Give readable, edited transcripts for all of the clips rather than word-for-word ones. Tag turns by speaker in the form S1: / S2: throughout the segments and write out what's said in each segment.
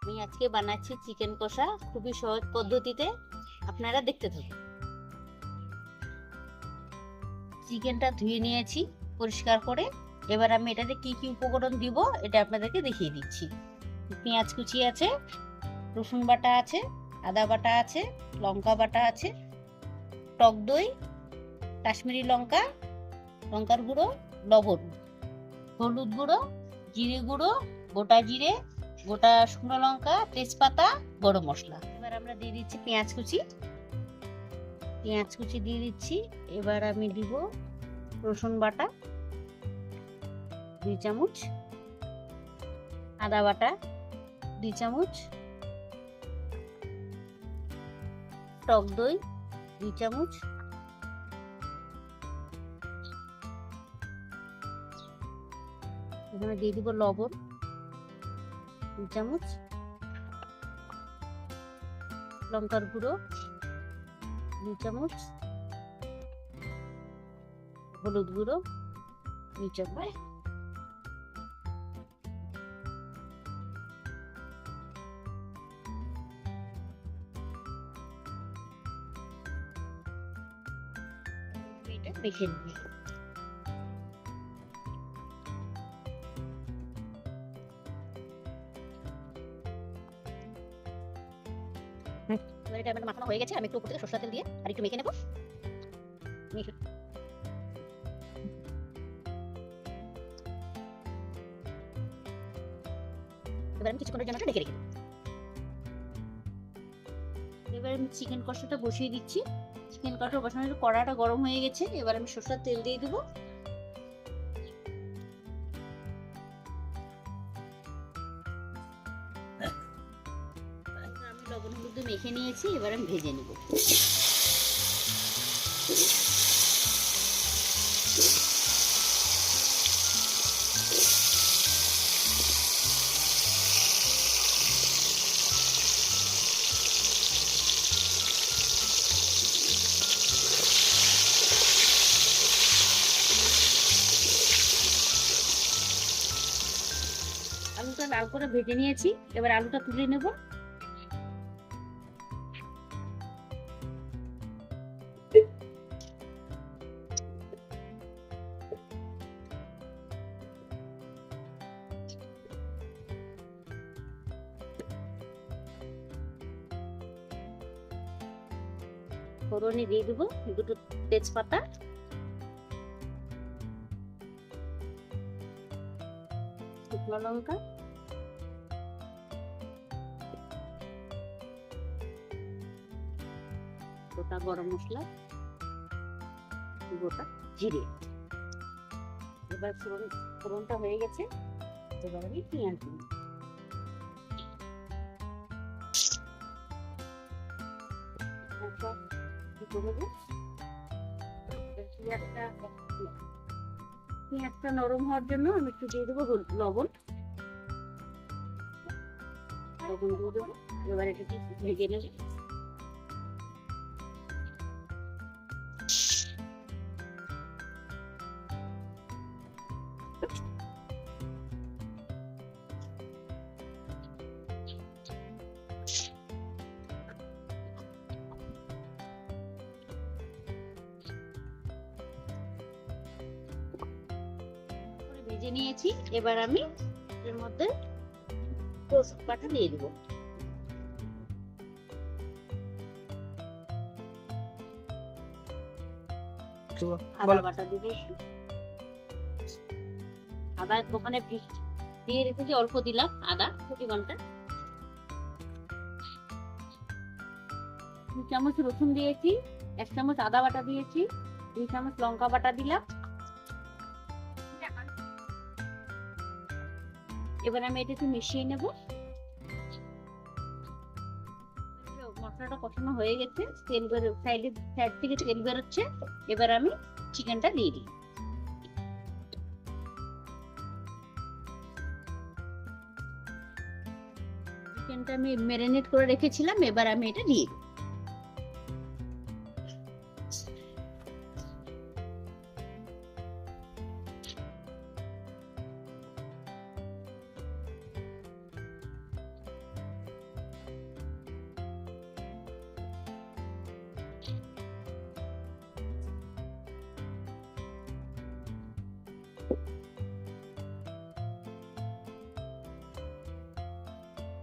S1: আমি আজকে বানাচ্ছি চিকেন কষা, খুবই সহজ পদ্ধতিতে। আপনারা দেখতে থাকুন। চিকেনটা ধুয়ে নিয়েছি পরিষ্কার করে। এবার আমি এটাতে কি কি উপকরণ দিব এটা আপনাদেরকে দেখিয়ে দিচ্ছি। পেঁয়াজ কুচি আছে, রসুন বাটা আছে, আদা বাটা আছে, লঙ্কা বাটা আছে, টক দই, কাশ্মীরি লঙ্কা, লঙ্কার গুঁড়ো, লবণ, হলুদ গুঁড়ো, জিরে গুঁড়ো, গোটা জিরে, গোটা শুকনো লঙ্কা, তেজপাতা, গরম মশলা। এবার আমরা দিয়ে দিচ্ছি পেঁয়াজ কুচি দিয়ে দিচ্ছি। এবার আমি দিব রসুন বাটা 2 চামচ, আদা বাটা 2 চামচ, টক দই 2 চামচ, এখানে দিয়ে দিব লবণ 2 চামচ, লঙ্কার গুঁড়ো 2 চামচ, হলুদ গুঁড়ো 2 চামচ। এটা মেখে নিই। এবার এটা আমার মাখানো হয়ে গেছে। আমি একটু উপর থেকে সরষের তেল দিয়ে আর একটু মেখে নেব। এবার আমি কিছুক্ষণের জন্য ঢেকে রেখে দেব। এবার আমি চিকেন কষাটা বসিয়ে দিচ্ছি। চিকেন কষা বসানোর কড়াটা গরম হয়ে গেছে। এবার আমি সরষের তেল দিয়ে দেব। আমি লবণ হলুদ মেখে নিয়েছি। এবার আমি ভেজে নেব। আলুটা লাল করে ভেজে নিয়েছি। এবার আলুটা তুলে নেব। ফোড়নে দিয়ে দেবো 2টো তেজপাতা, শুকনো লঙ্কা, গোটা গরম মশলা, গোটা জিরে। এবার ফোড়নটা হয়ে গেছে। এবার আমি পেঁয়াজ দিই। পেঁয়াজটা নরম হওয়ার জন্য আমি একটু দিয়ে দেবো লবণ দিয়ে দেবো। এবার এটা ভেজে নেব। ভেজে নিয়েছি। এবার আমি এর মধ্যে রসুন বাটা দিয়ে দেবো। আদা বাটা দিব। আদা ওখানে দিয়ে রেখেছি, অল্প দিলাম আদা পরিমাণটা। 2 চামচ রসুন দিয়েছি, 1 চামচ আদা বাটা দিয়েছি, 2 চামচ লঙ্কা বাটা দিলাম। এবার আমি এটা একটু মিশিয়ে নেব। মশলাটা কষানো হয়ে গেছে, তেল সাইড থেকে তেল বেরোচ্ছে। এবার আমি চিকেনটা দিয়ে দিই। চিকেনটা আমি ম্যারিনেট করে রেখেছিলাম। এবার আমি এটা দিয়ে দিই।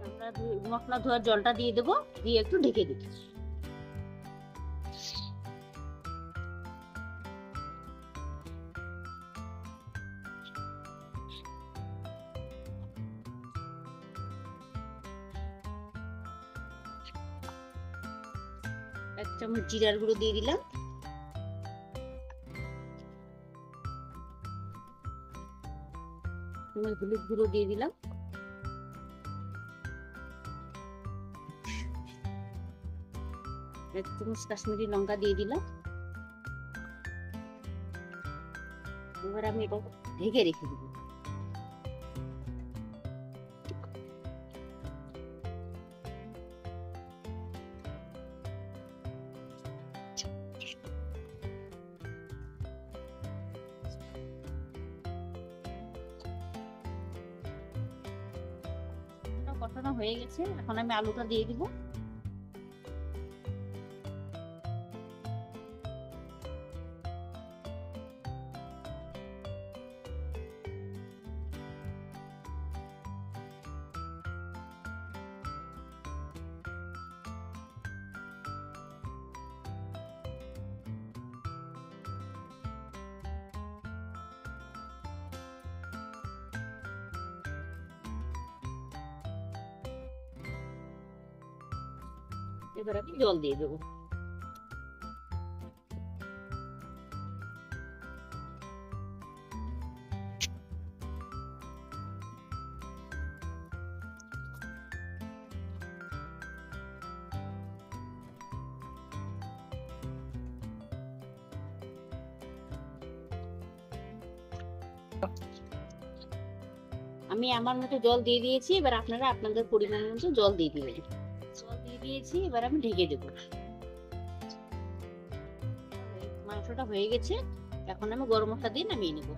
S1: আমরা মশলা ধোয়ার জলটা দিয়ে দেবো, দিয়ে একটু ঢেকে দিচ্ছি। এক চামচ জিরার গুঁড়ো দিয়ে দিলাম, হলুদ গুঁড়ো দিয়ে দিলাম, এক চামচ কাশ্মীরি লঙ্কা দিয়ে দিলাম। এবার আমি এটা ঢেকে রেখে দেবো। কষানো হয়ে গেছে, এখন আমি আলুটা দিয়ে দিব। এবার আমি জল দিয়ে দেবো। আমি আমার মতো জল দিয়ে দিয়েছি, এবার আপনারা আপনাদের পরিমাণ মতো জল দিয়ে দিবেন। জল দিয়ে দিয়েছি, এবার আমি ঢেকে দেবো। মাংসটা হয়ে গেছে, এখন আমি গরম মশলা দিয়ে নামিয়ে নেব।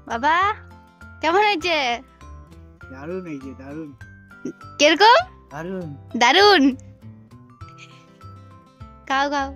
S2: বাবা কেমন হয়েছে?
S3: দারুণ হয়েছে, দারুণ।
S2: কিরকম?
S3: দারুণ।
S2: দারুন। খাও খাও।